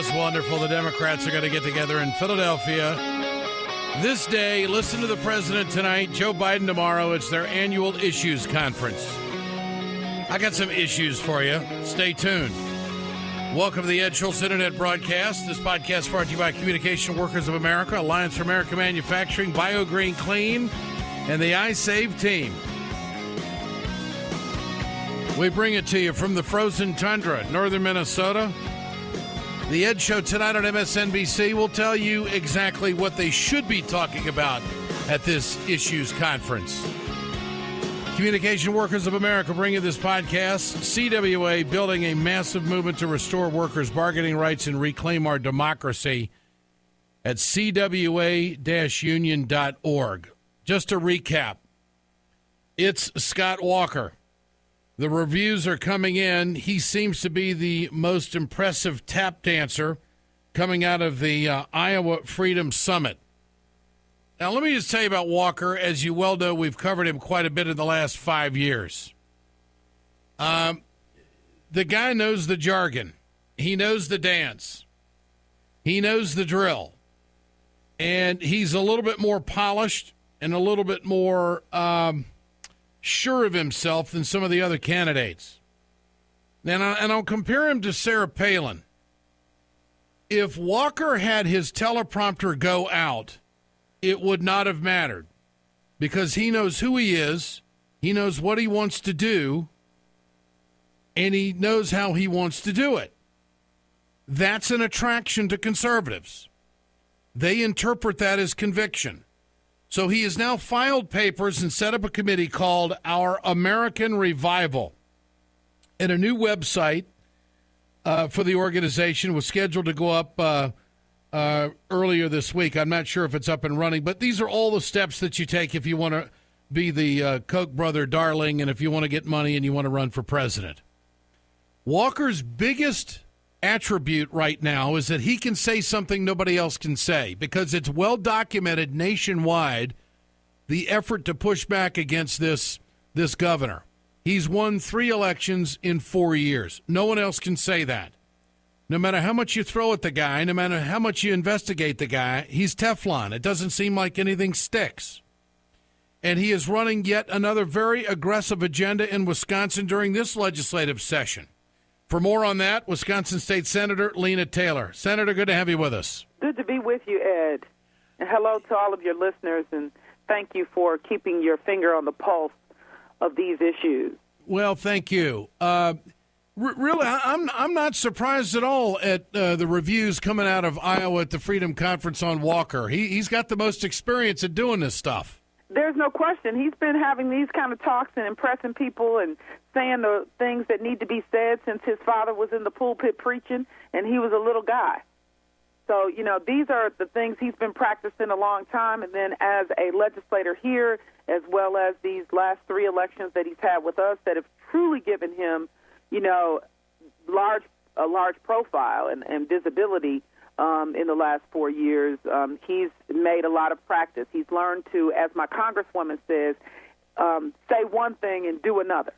just wonderful. The Democrats are going to get together in Philadelphia this day. Listen to the president tonight, Joe Biden tomorrow. It's their annual issues conference. I got some issues for you. Stay tuned. Welcome to the Ed Schultz Internet broadcast. This podcast brought to you by Communication Workers of America, Alliance for American Manufacturing, BioGreen Clean, and the iSave team. We bring it to you from the frozen tundra, northern Minnesota. The Ed Show tonight on MSNBC will tell you exactly what they should be talking about at this issues conference. Communication Workers of America bring you this podcast. CWA building a massive movement to restore workers' bargaining rights and reclaim our democracy at cwa-union.org. Just to recap, it's Scott Walker. The reviews are coming in. He seems to be the most impressive tap dancer coming out of the Iowa Freedom Summit. Now, let me just tell you about Walker. As you well know, we've covered him quite a bit in the last 5 years. The guy knows the jargon. He knows the dance. He knows the drill. And he's a little bit more polished and a little bit more sure of himself than some of the other candidates. And I'll compare him to Sarah Palin. If Walker had his teleprompter go out, it would not have mattered because he knows who he is, he knows what he wants to do, and he knows how he wants to do it. That's an attraction to conservatives. They interpret that as conviction. So he has now filed papers and set up a committee called Our American Revival. And a new website for the organization was scheduled to go up earlier this week. I'm not sure if it's up and running, but these are all the steps that you take if you want to be the Koch brother darling and if you want to get money and you want to run for president. Walker's biggest attribute right now is that he can say something nobody else can say because it's well documented nationwide, the effort to push back against this governor. He's won 3 elections in 4 years. No one else can say that. No matter how much you throw at the guy, no matter how much you investigate the guy, he's Teflon. It doesn't seem like anything sticks. And he is running yet another very aggressive agenda in Wisconsin during this legislative session. For more on that, Wisconsin State Senator Lena Taylor. Senator, good to have you with us. Good to be with you, Ed. And hello to all of your listeners, and thank you for keeping your finger on the pulse of these issues. Well, thank you. Really, I'm not surprised at all at the reviews coming out of Iowa at the Freedom Conference on Walker. He's got the most experience at doing this stuff. There's no question. He's been having these kind of talks and impressing people and saying the things that need to be said since his father was in the pulpit preaching and he was a little guy. So, these are the things he's been practicing a long time. And then as a legislator here, as well as these last 3 elections that he's had with us that have truly given him a large profile and visibility in the last 4 years. He's made a lot of practice. He's learned to, as my congresswoman says, say one thing and do another.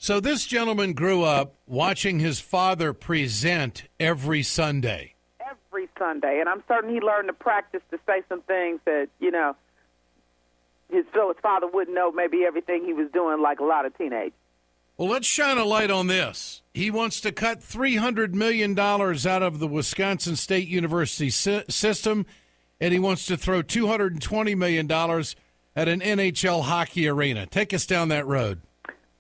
So this gentleman grew up watching his father present every Sunday. Every Sunday. And I'm certain he learned to practice to say some things that, his father wouldn't know maybe everything he was doing like a lot of teenagers. Well, let's shine a light on this. He wants to cut $300 million out of the Wisconsin State University system, and he wants to throw $220 million at an NHL hockey arena. Take us down that road.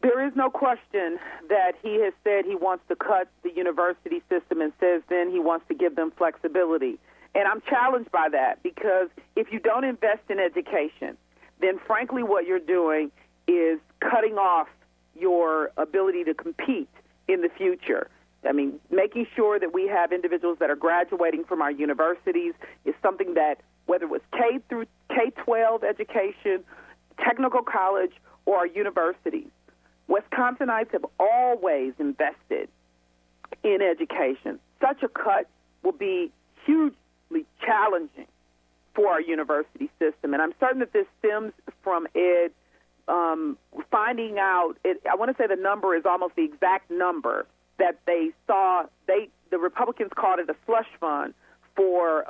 There is no question that he has said he wants to cut the university system and says then he wants to give them flexibility. And I'm challenged by that because if you don't invest in education, then frankly what you're doing is cutting off your ability to compete in the future. I mean, making sure that we have individuals that are graduating from our universities is something that, whether it was K through K-12 education, technical college, or our universities, Wisconsinites have always invested in education. Such a cut will be hugely challenging for our university system. And I'm certain that this stems from Ed finding out, I want to say the number is almost the exact number that they saw. They the Republicans called it a slush fund for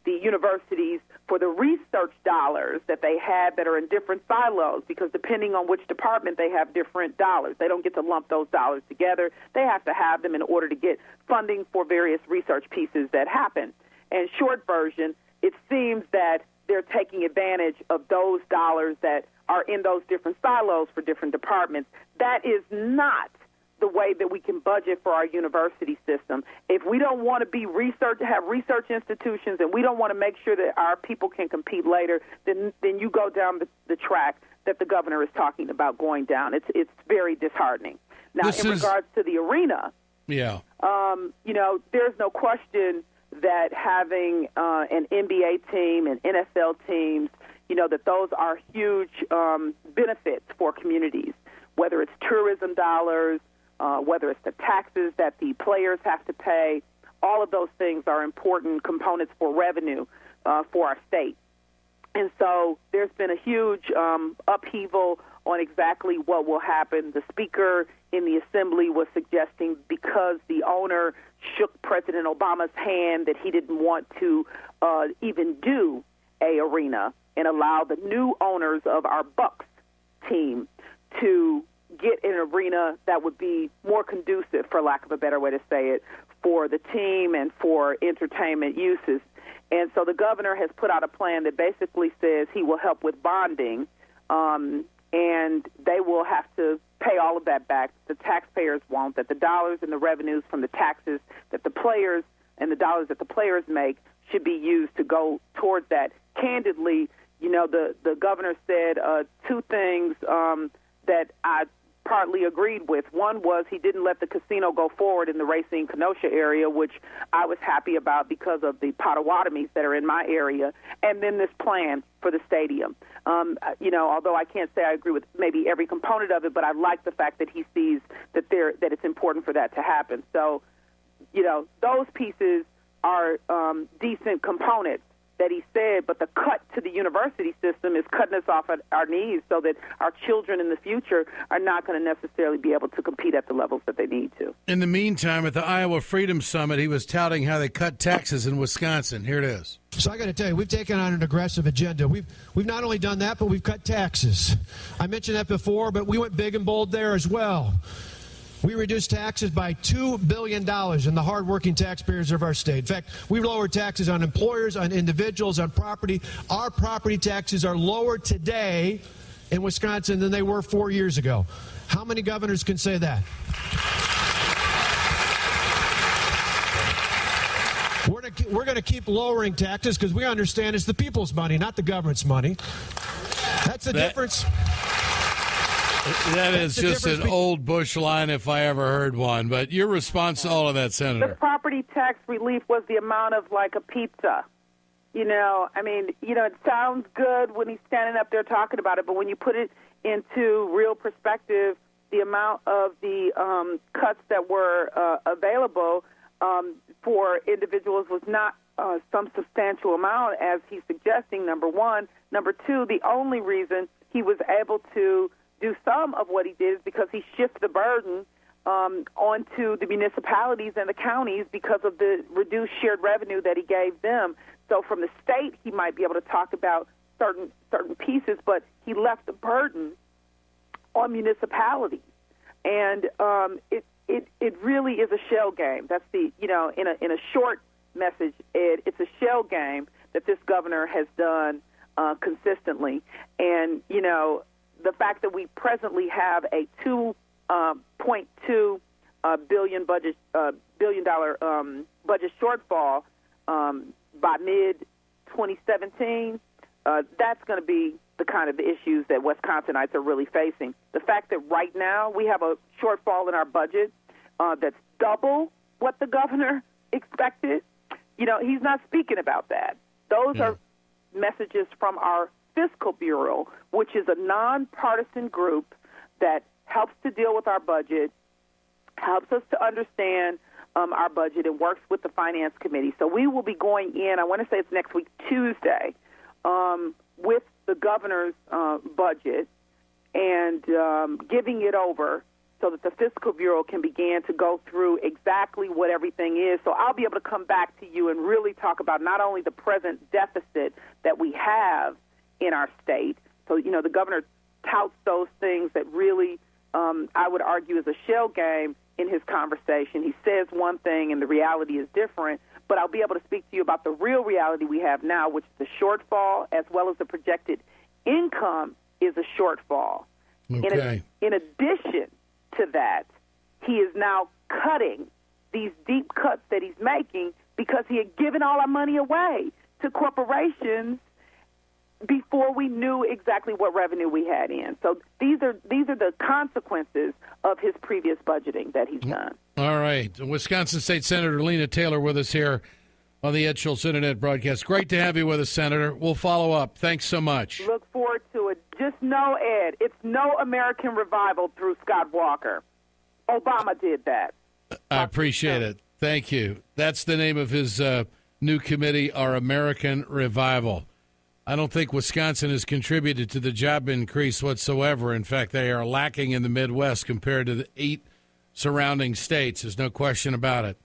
the universities for the research dollars that they had that are in different silos, because depending on which department, they have different dollars. They don't get to lump those dollars together. They have to have them in order to get funding for various research pieces that happen. And short version, it seems that they're taking advantage of those dollars that are in those different silos for different departments. That is not the way that we can budget for our university system. If we don't want to be have research institutions, and we don't want to make sure that our people can compete later, then you go down the track that the governor is talking about going down. It's very disheartening. Now, regards to the arena, there's no question that having an NBA team and NFL teams, that those are huge benefits for communities, whether it's tourism dollars, whether it's the taxes that the players have to pay. All of those things are important components for revenue for our state. And so there's been a huge upheaval on exactly what will happen. The speaker in the assembly was suggesting, because the owner shook President Obama's hand, that he didn't want to even do a arena and allow the new owners of our Bucks team to get an arena that would be more conducive, for lack of a better way to say it, for the team and for entertainment uses. And so the governor has put out a plan that basically says he will help with bonding, and they will have to pay all of that back. The taxpayers won't, that the dollars and the revenues from the taxes that the players and the dollars that the players make should be used to go towards that. Candidly, the governor said two things that I partly agreed with. One was he didn't let the casino go forward in the Racine-Kenosha area, which I was happy about because of the Potawatomis that are in my area, and then this plan for the stadium. Although I can't say I agree with maybe every component of it, but I like the fact that he sees that it's important for that to happen. So, those pieces are decent components that he said, but the cut to the university system is cutting us off at our knees so that our children in the future are not going to necessarily be able to compete at the levels that they need to. In the meantime, at the Iowa Freedom Summit, he was touting how they cut taxes in Wisconsin. Here it is. So I got to tell you, we've taken on an aggressive agenda. We've not only done that, but we've cut taxes. I mentioned that before, but we went big and bold there as well. We reduced taxes by $2 billion in the hardworking taxpayers of our state. In fact, we lowered taxes on employers, on individuals, on property. Our property taxes are lower today in Wisconsin than they were 4 years ago. How many governors can say that? We're going to keep lowering taxes because we understand it's the people's money, not the government's money. That's the difference. That is just an old Bush line if I ever heard one. But your response to all of that, Senator? The property tax relief was the amount of like a pizza. It sounds good when he's standing up there talking about it, but when you put it into real perspective, the amount of the cuts that were available for individuals was not some substantial amount, as he's suggesting, number one. Number two, the only reason he was able to do some of what he did is because he shifted the burden onto the municipalities and the counties because of the reduced shared revenue that he gave them. So from the state, he might be able to talk about certain pieces, but he left the burden on municipalities. And it really is a shell game. That's in a short message, Ed, it's a shell game that this governor has done consistently. And, the fact that we presently have a $2.2 billion budget shortfall by mid-2017, that's going to be the kind of issues that Wisconsinites are really facing. The fact that right now we have a shortfall in our budget that's double what the governor expected, he's not speaking about that. Those are messages from our Fiscal Bureau, which is a nonpartisan group that helps to deal with our budget, helps us to understand our budget, and works with the Finance Committee. So we will be going in, I want to say it's next week, Tuesday, with the governor's budget and giving it over so that the Fiscal Bureau can begin to go through exactly what everything is. So I'll be able to come back to you and really talk about not only the present deficit that we have in our state. So, the governor touts those things that really, I would argue, is a shell game in his conversation. He says one thing and the reality is different, but I'll be able to speak to you about the real reality we have now, which is the shortfall, as well as the projected income is a shortfall. Okay. In addition to that, he is now cutting these deep cuts that he's making because he had given all our money away to corporations before we knew exactly what revenue we had in. So these are the consequences of his previous budgeting that he's done. All right. Wisconsin State Senator Lena Taylor with us here on the Ed Schultz Internet broadcast. Great to have you with us, Senator. We'll follow up. Thanks so much. Look forward to it. Just know, Ed, it's no American revival through Scott Walker. Obama did that. I appreciate it. Thank you. That's the name of his new committee, Our American Revival. I don't think Wisconsin has contributed to the job increase whatsoever. In fact, they are lacking in the Midwest compared to the 8 surrounding states. There's no question about it.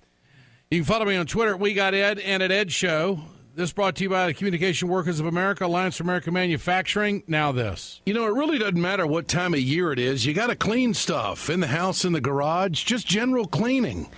You can follow me on Twitter at We Got Ed and at Ed Show. This brought to you by the Communication Workers of America, Alliance for American Manufacturing. Now this. It really doesn't matter what time of year it is. You got to clean stuff in the house, in the garage, just general cleaning.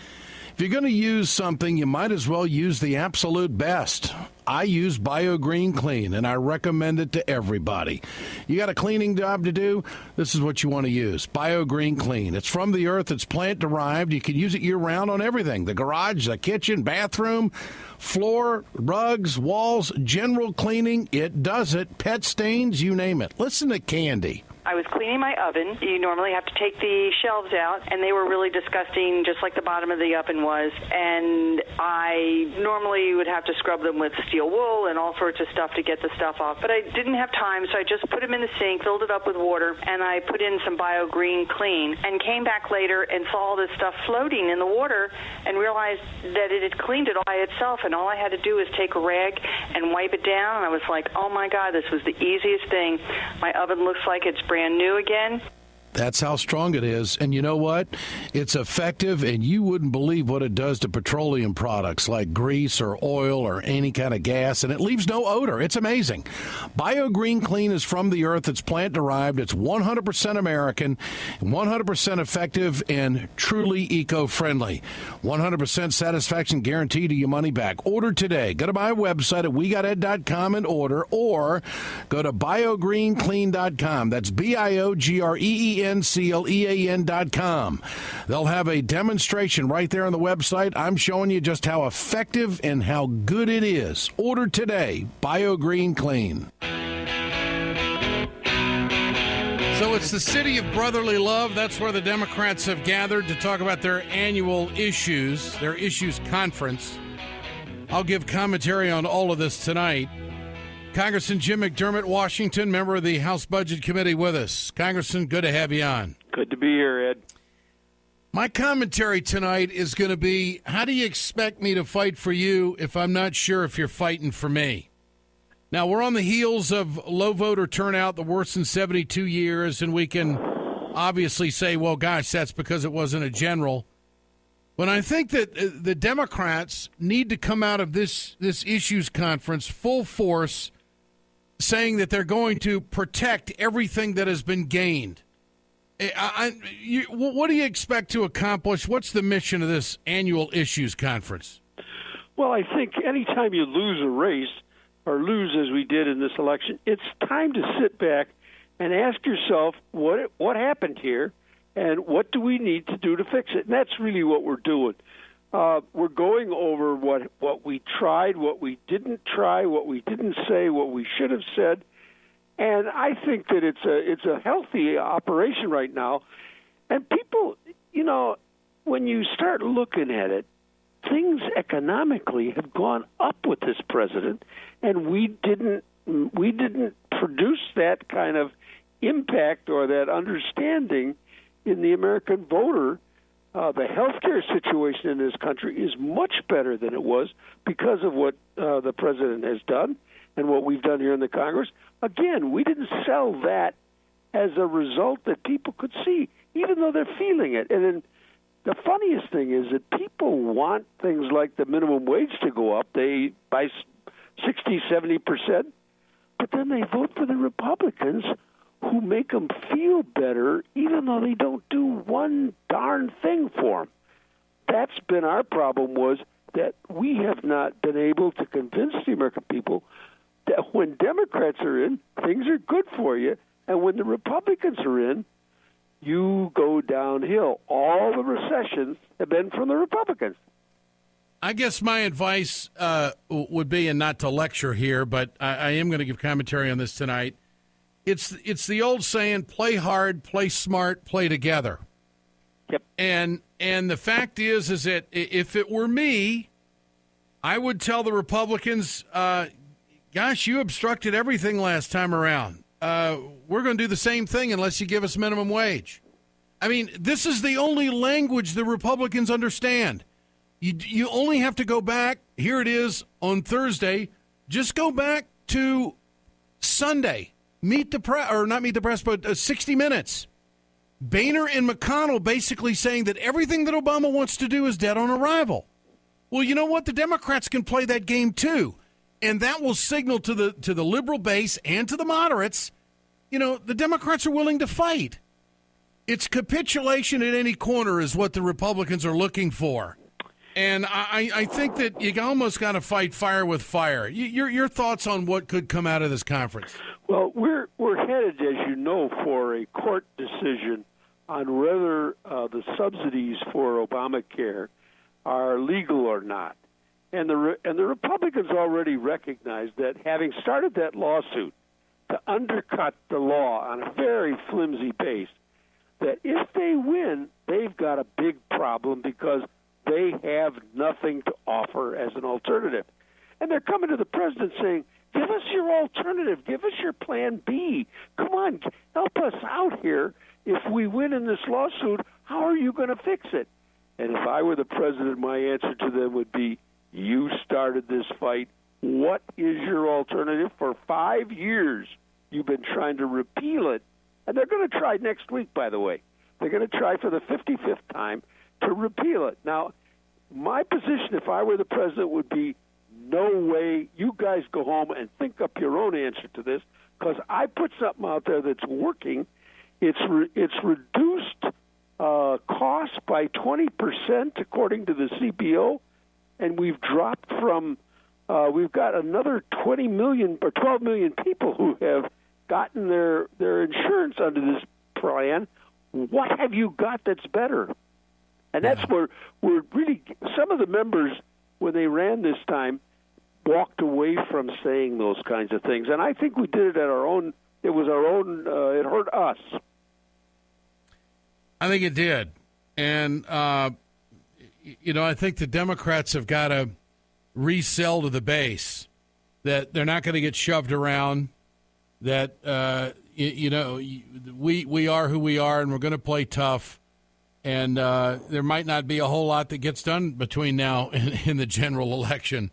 If you're going to use something, you might as well use the absolute best. I use BioGreen Clean, and I recommend it to everybody. You got a cleaning job to do? This is what you want to use. BioGreen Clean. It's from the earth. It's plant-derived. You can use it year-round on everything. The garage, the kitchen, bathroom, floor, rugs, walls, general cleaning. It does it. Pet stains, you name it. Listen to Candy. I was cleaning my oven. You normally have to take the shelves out, and they were really disgusting, just like the bottom of the oven was. And I normally would have to scrub them with steel wool and all sorts of stuff to get the stuff off. But I didn't have time, so I just put them in the sink, filled it up with water, and I put in some BioGreen Clean, and came back later and saw all this stuff floating in the water and realized that it had cleaned it all by itself, and all I had to do was take a rag and wipe it down. And I was like, oh, my God, this was the easiest thing. My oven looks like it's brand new again. That's how strong it is. And you know what? It's effective, and you wouldn't believe what it does to petroleum products like grease or oil or any kind of gas, and it leaves no odor. It's amazing. BioGreen Clean is from the earth. It's plant-derived. It's 100% American, 100% effective, and truly eco-friendly. 100% satisfaction guarantee to your money back. Order today. Go to my website at WeGotEd.com and order, or go to BioGreenClean.com. That's BioGreenClean.com. They'll have a demonstration right there on the website. I'm showing you just how effective and how good it is. Order today. BioGreen Clean. So it's the city of brotherly love. That's where the Democrats have gathered to talk about their annual issues, their issues conference. I'll give commentary on all of this tonight. Congressman Jim McDermott, Washington, member of the House Budget Committee with us. Congressman, good to have you on. Good to be here, Ed. My commentary tonight is going to be, how do you expect me to fight for you if I'm not sure if you're fighting for me? Now, we're on the heels of low voter turnout, the worst in 72 years, and we can obviously say, well, gosh, that's because it wasn't a general. But I think that the Democrats need to come out of this issues conference full force, saying that they're going to protect everything that has been gained. What do you expect to accomplish? What's the mission of this annual issues conference? Well, I think anytime you lose a race, or lose as we did in this election, it's time to sit back and ask yourself what happened here and what do we need to do to fix it. And that's really what we're doing. We're going over what we tried, what we didn't try, what we didn't say, what we should have said. And I think that it's a healthy operation right now. And people, when you start looking at it, things economically have gone up with this president, and we didn't produce that kind of impact or that understanding in the American voter. The healthcare situation in this country is much better than it was because of what the president has done and what we've done here in the Congress. Again, we didn't sell that as a result that people could see. even though they're feeling it. And then the funniest thing is that people want things like the minimum wage to go up by 60, 70%, but then they vote for the Republicans who make them feel better even though they don't do one darn thing for them. That's been our problem, was that we have not been able to convince the American people that when Democrats are in, things are good for you, and when the Republicans are in, you go downhill. All the recessions have been from the Republicans. I guess my advice would be, and not to lecture here, but I am going to give commentary on this tonight. It's the old saying, play hard, play smart, play together. Yep. And the fact is that if it were me, I would tell the Republicans, gosh, you obstructed everything last time around. We're going to do the same thing unless you give us minimum wage. I mean, this is the only language the Republicans understand. You only have to go back. Here it is on Thursday. Just go back to Sunday. Meet the press, or not meet the press, but 60 Minutes. Boehner and McConnell basically saying that everything that Obama wants to do is dead on arrival. Well, you know what? The Democrats can play that game too, and that will signal to the liberal base and to the moderates, the Democrats are willing to fight. It's capitulation at any corner is what the Republicans are looking for. And I think that you almost got to fight fire with fire. Your thoughts on what could come out of this conference? Well, we're headed, as you know, for a court decision on whether the subsidies for Obamacare are legal or not. And the Republicans already recognize that, having started that lawsuit to undercut the law on a very flimsy base, that if they win, they've got a big problem because they have nothing to offer as an alternative. And they're coming to the president saying, give us your alternative. Give us your plan B. Come on, help us out here. If we win in this lawsuit, how are you going to fix it? And if I were the president, my answer to them would be, you started this fight. What is your alternative? For 5 years, you've been trying to repeal it. And they're going to try next week, by the way. They're going to try for the 55th time to repeal it. Now, my position, if I were the president, would be, no way, you guys go home and think up your own answer to this, because I put something out there that's working. It's reduced costs by 20%, according to the CBO, and we've dropped from, we've got another 20 million or 12 million people who have gotten their insurance under this plan. What have you got that's better? And that's where we're really, some of the members, when they ran this time, walked away from saying those kinds of things. And I think we did it at our own, it was our own, it hurt us. I think it did. And, I think the Democrats have got to resell to the base that they're not going to get shoved around, that, we are who we are and we're going to play tough. And there might not be a whole lot that gets done between now and in the general election.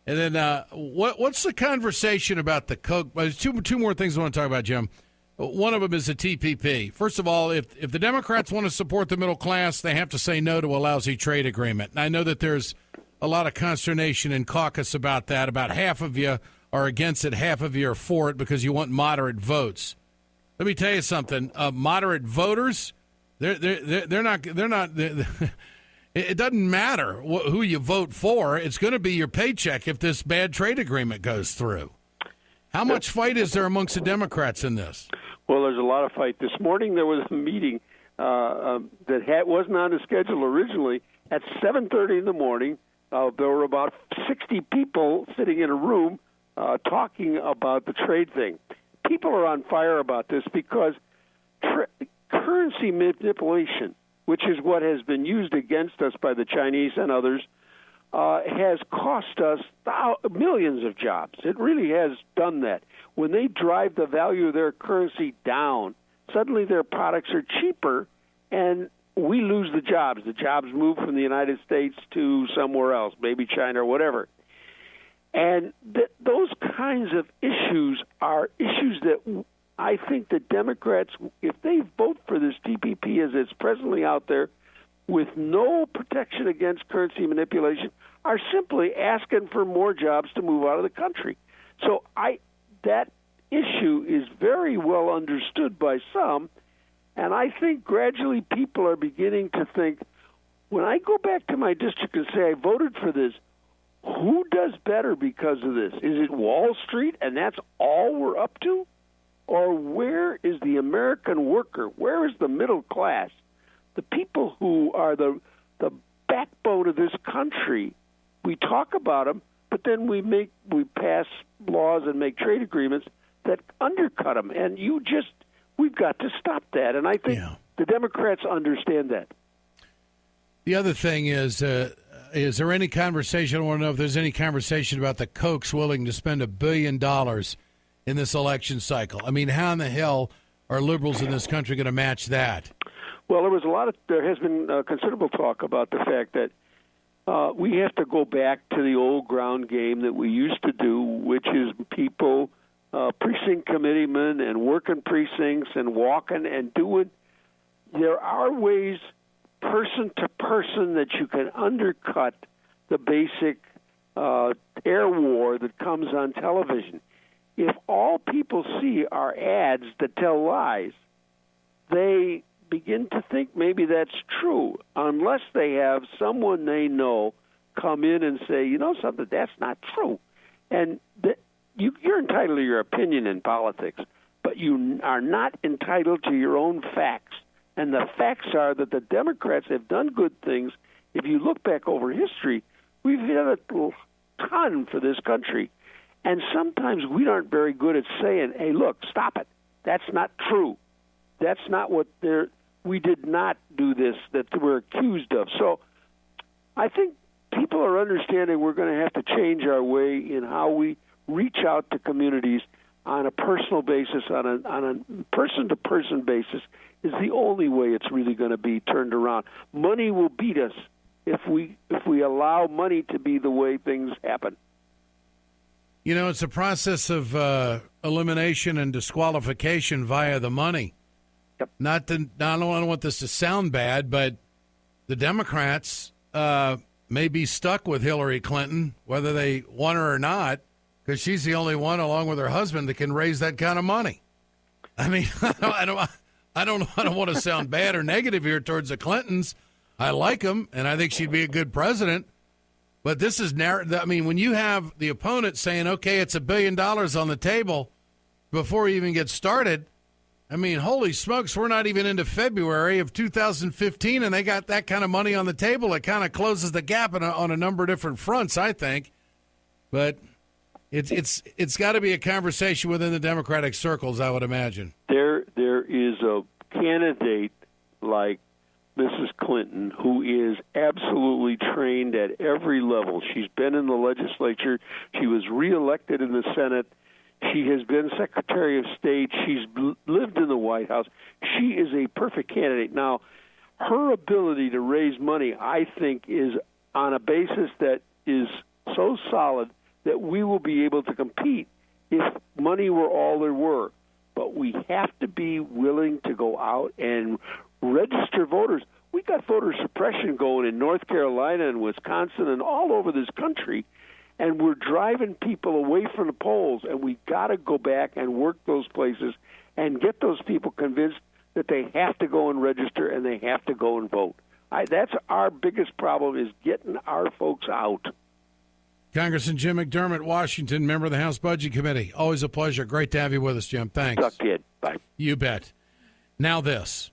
And then what's the conversation about the Coke? There's two more things I want to talk about, Jim. One of them is the TPP. First of all, if the Democrats want to support the middle class, they have to say no to a lousy trade agreement. And I know that there's a lot of consternation in caucus about that. About half of you are against it, half of you are for it because you want moderate votes. Let me tell you something. Moderate voters, they're not. It doesn't matter who you vote for. It's going to be your paycheck if this bad trade agreement goes through. How much fight is there amongst the Democrats in this? Well, there's a lot of fight. This morning there was a meeting that wasn't on the schedule originally. At 7:30 in the morning, there were about 60 people sitting in a room talking about the trade thing. People are on fire about this because currency manipulation, which is what has been used against us by the Chinese and others, has cost us millions of jobs. It really has done that. When they drive the value of their currency down, suddenly their products are cheaper, and we lose the jobs. The jobs move from the United States to somewhere else, maybe China or whatever. And those kinds of issues are issues that I think the Democrats, if they vote for this TPP as it's presently out there, with no protection against currency manipulation, are simply asking for more jobs to move out of the country. So that issue is very well understood by some, and I think gradually people are beginning to think, when I go back to my district and say I voted for this, who does better because of this? Is it Wall Street, and that's all we're up to? Or where is the American worker? Where is the middle class? The people who are the backbone of this country. We talk about them, but then we pass laws and make trade agreements that undercut them. And we've got to stop that. And I think the Democrats understand that. The other thing is there any conversation? I want to know if there's any conversation about the Kochs willing to spend $1 billion in this election cycle. I mean, how in the hell are liberals in this country going to match that? Well, there has been considerable talk about the fact that we have to go back to the old ground game that we used to do, which is people, precinct committeemen and working precincts and walking and doing. There are ways, person to person, that you can undercut the basic air war that comes on television. If all people see are ads that tell lies, they begin to think maybe that's true, unless they have someone they know come in and say, you know something, that's not true. And you're entitled to your opinion in politics, but you are not entitled to your own facts. And the facts are that the Democrats have done good things. If you look back over history, we've done a ton for this country. And sometimes we aren't very good at saying, hey, look, stop it. That's not true. That's not what we did not do this that we're accused of. So I think people are understanding we're going to have to change our way in how we reach out to communities on a personal basis, on a person-to-person basis, is the only way it's really going to be turned around. Money will beat us if we allow money to be the way things happen. You know, it's a process of elimination and disqualification via the money. Yep. I don't want this to sound bad, but the Democrats may be stuck with Hillary Clinton, whether they want her or not, because she's the only one, along with her husband, that can raise that kind of money. I mean, I don't want to sound bad or negative here towards the Clintons. I like them, and I think she'd be a good president. But this is I mean, when you have the opponent saying, okay, it's $1 billion on the table before you even get started, I mean, holy smokes, we're not even into February of 2015, and they got that kind of money on the table. It kind of closes the gap on a number of different fronts, I think. But it's got to be a conversation within the Democratic circles, I would imagine. There is a candidate like Mrs. Clinton who is absolutely trained at every level. She's been in the legislature. She was reelected in the Senate. She has been Secretary of State. She's lived in the White House. She is a perfect candidate. Now, her ability to raise money, I think, is on a basis that is so solid that we will be able to compete if money were all there were. But we have to be willing to go out and register voters. We got voter suppression going in North Carolina and Wisconsin and all over this country, and we're driving people away from the polls, and we've got to go back and work those places and get those people convinced that they have to go and register and they have to go and vote. That's our biggest problem, is getting our folks out. Congressman Jim McDermott, Washington, member of the House Budget Committee. Always a pleasure. Great to have you with us, Jim. Thanks. Suck, kid. Bye. You bet. Now this.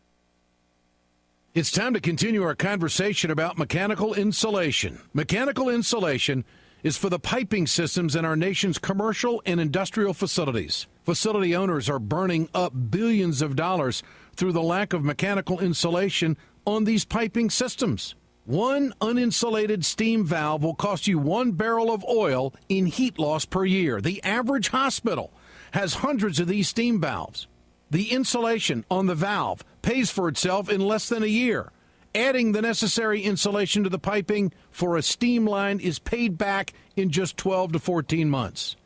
It's time to continue our conversation about mechanical insulation. Mechanical insulation is for the piping systems in our nation's commercial and industrial facilities. Facility owners are burning up billions of dollars through the lack of mechanical insulation on these piping systems. One uninsulated steam valve will cost you 1 barrel of oil in heat loss per year. The average hospital has hundreds of these steam valves. The insulation on the valve pays for itself in less than a year. Adding the necessary insulation to the piping for a steam line is paid back in just 12 to 14 months.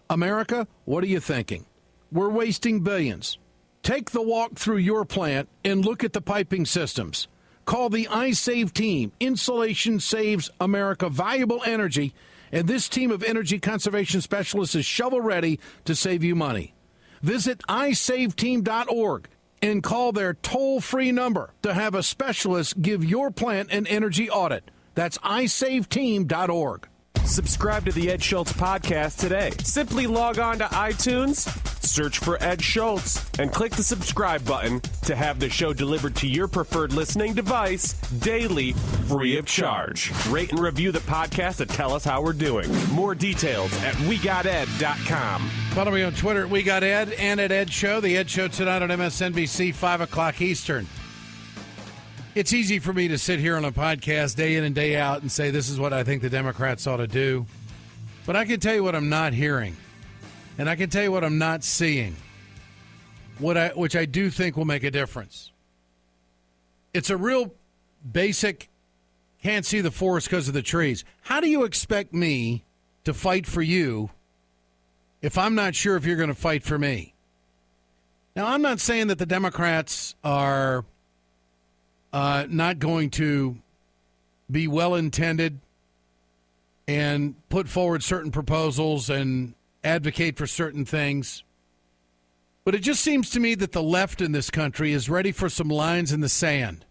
America, what are you thinking? we're wasting billions. Take the walk through your plant and look at the piping systems. Call the iSave team. Insulation saves America valuable energy, and this team of energy conservation specialists is shovel-ready to save you money. Visit iSaveTeam.org and call their toll-free number to have a specialist give your plant an energy audit. That's iSaveTeam.org. Subscribe to the Ed Schultz podcast today. Simply log on to iTunes, search for Ed Schultz, and click the subscribe button to have the show delivered to your preferred listening device daily, free of charge. Rate and review the podcast and tell us how we're doing. More details at WeGotEd.com. Follow me on Twitter at WeGotEd and at Ed Show. The Ed Show tonight on MSNBC, 5 o'clock Eastern. It's easy for me to sit here on a podcast day in and day out and say this is what I think the Democrats ought to do. But I can tell you what I'm not hearing. And I can tell you what I'm not seeing, which I do think will make a difference. It's a real basic, can't see the forest because of the trees. How do you expect me to fight for you if I'm not sure if you're going to fight for me? Now, I'm not saying that the Democrats are not going to be well-intended and put forward certain proposals and advocate for certain things. But it just seems to me that the left in this country is ready for some lines in the sand.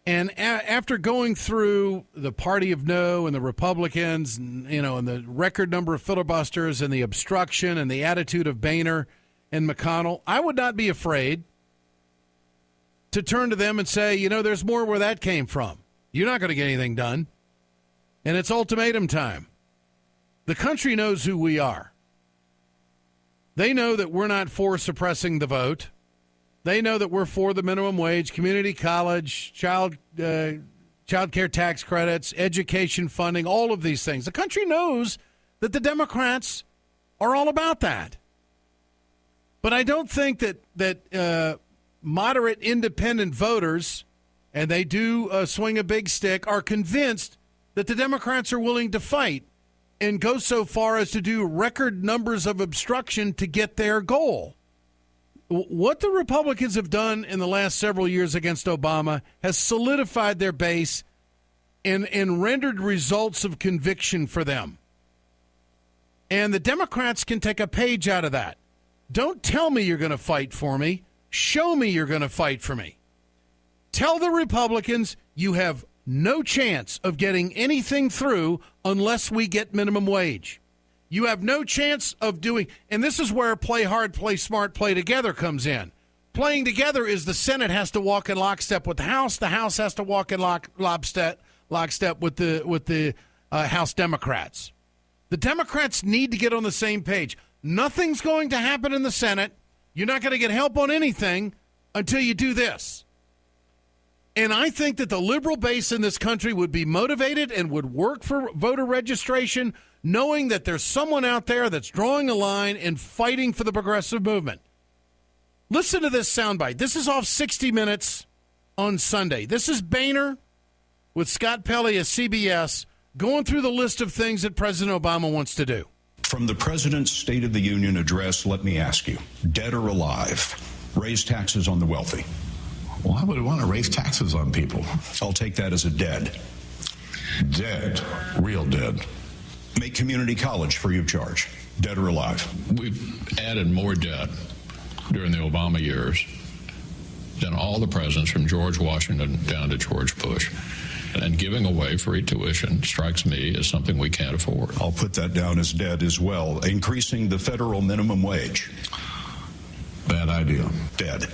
And after going through the Party of No and the Republicans, and the record number of filibusters and the obstruction and the attitude of Boehner and McConnell, I would not be afraid to turn to them and say, there's more where that came from. You're not going to get anything done. And it's ultimatum time. The country knows who we are. They know that we're not for suppressing the vote. They know that we're for the minimum wage, community college, child care tax credits, education funding, all of these things. The country knows that the Democrats are all about that. But I don't think that moderate independent voters, and they do swing a big stick, are convinced that the Democrats are willing to fight and go so far as to do record numbers of obstruction to get their goal. What the Republicans have done in the last several years against Obama has solidified their base and rendered results of conviction for them. And the Democrats can take a page out of that. Don't tell me you're going to fight for me. Show me you're going to fight for me. Tell the Republicans you have no chance of getting anything through unless we get minimum wage. You have no chance of doing, and this is where play hard, play smart, play together comes in. Playing together is the Senate has to walk in lockstep with the House has to walk in lockstep with the House Democrats. The Democrats need to get on the same page. Nothing's going to happen in the Senate. You're not going to get help on anything until you do this. And I think that the liberal base in this country would be motivated and would work for voter registration, knowing that there's someone out there that's drawing a line and fighting for the progressive movement. Listen to this soundbite. This is off 60 Minutes on Sunday. This is Boehner with Scott Pelley of CBS going through the list of things that President Obama wants to do. From the President's State of the Union address, let me ask you, dead or alive, raise taxes on the wealthy. Why would we want to raise taxes on people? I'll take that as a dead. Dead. Real dead. Make community college free of charge. Dead or alive. We've added more debt during the Obama years than all the presidents from George Washington down to George Bush. And giving away free tuition strikes me as something we can't afford. I'll put that down as dead as well. Increasing the federal minimum wage. Bad idea. Dead.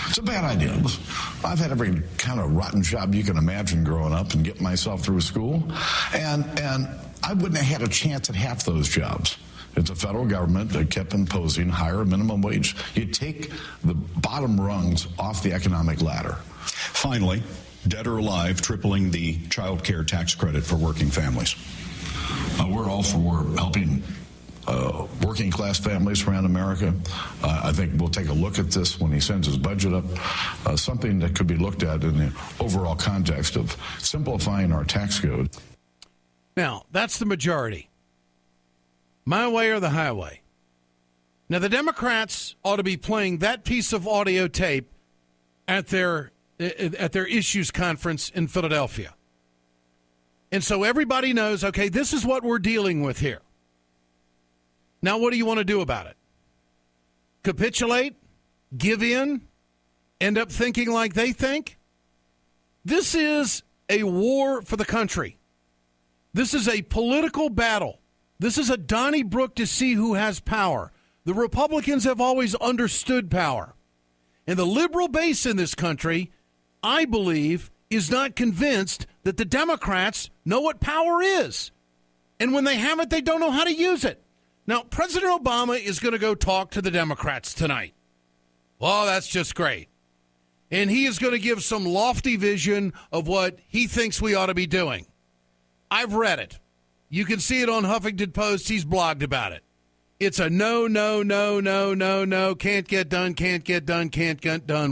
It's a bad idea. I've had every kind of rotten job you can imagine growing up and get myself through school. And I wouldn't have had a chance at half those jobs. It's the federal government that kept imposing higher minimum wage. You take the bottom rungs off the economic ladder. Finally, dead or alive, tripling the child care tax credit for working families. We're all for helping working class families around America. I think we'll take a look at this when he sends his budget up, something that could be looked at in the overall context of simplifying our tax code. Now, that's the majority. My way or the highway. Now, the Democrats ought to be playing that piece of audio tape at their issues conference in Philadelphia. And so everybody knows, okay, this is what we're dealing with here. Now, what do you want to do about it? Capitulate? Give in? End up thinking like they think? This is a war for the country. This is a political battle. This is a Donnybrook to see who has power. The Republicans have always understood power. And the liberal base in this country, I believe, is not convinced that the Democrats know what power is. And when they have it, they don't know how to use it. Now, President Obama is going to go talk to the Democrats tonight. Well, that's just great. And he is going to give some lofty vision of what he thinks we ought to be doing. I've read it. You can see it on Huffington Post. He's blogged about it. It's a no, can't get done,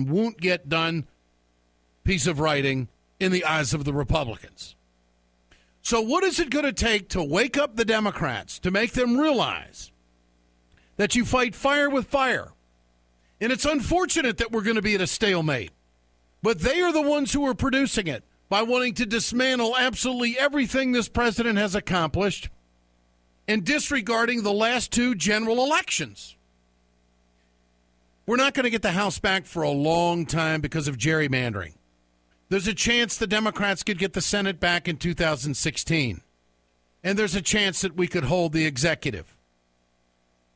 won't get done piece of writing in the eyes of the Republicans. So what is it going to take to wake up the Democrats, to make them realize that you fight fire with fire? And it's unfortunate that we're going to be at a stalemate, but they are the ones who are producing it by wanting to dismantle absolutely everything this president has accomplished and disregarding the last two general elections. We're not going to get the House back for a long time because of gerrymandering. There's a chance the Democrats could get the Senate back in 2016. And there's a chance that we could hold the executive.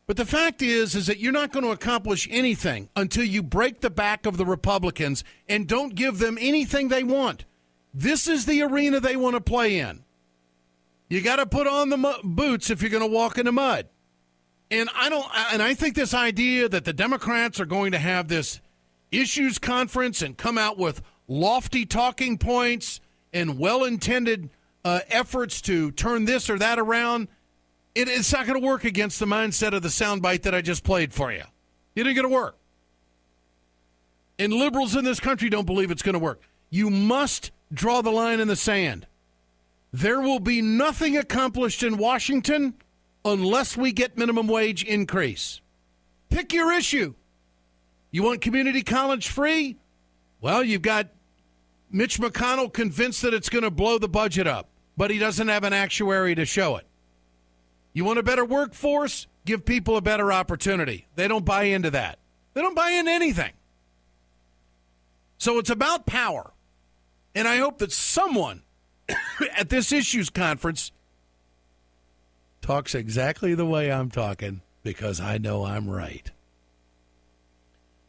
But the fact is that you're not going to accomplish anything until you break the back of the Republicans and don't give them anything they want. This is the arena they want to play in. You got to put on the boots if you're going to walk in the mud. And I think this idea that the Democrats are going to have this issues conference and come out with lofty talking points and well-intended efforts to turn this or that around, it's not going to work against the mindset of the soundbite that I just played for you. It ain't going to work. And liberals in this country don't believe it's going to work. You must draw the line in the sand. There will be nothing accomplished in Washington unless we get minimum wage increase. Pick your issue. You want community college free? Well, you've got Mitch McConnell convinced that it's going to blow the budget up, but he doesn't have an actuary to show it. You want a better workforce? Give people a better opportunity. They don't buy into that. They don't buy into anything. So it's about power. And I hope that someone at this issues conference talks exactly the way I'm talking, because I know I'm right.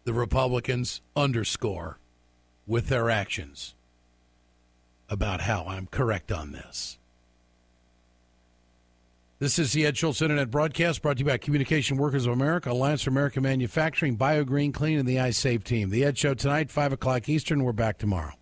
The Republicans underscore with their actions about how I'm correct on this. This is the Ed Schultz Internet Broadcast, brought to you by Communication Workers of America, Alliance for American Manufacturing, BioGreen Clean, and the iSave team. The Ed Show tonight, 5 o'clock Eastern. We're back tomorrow.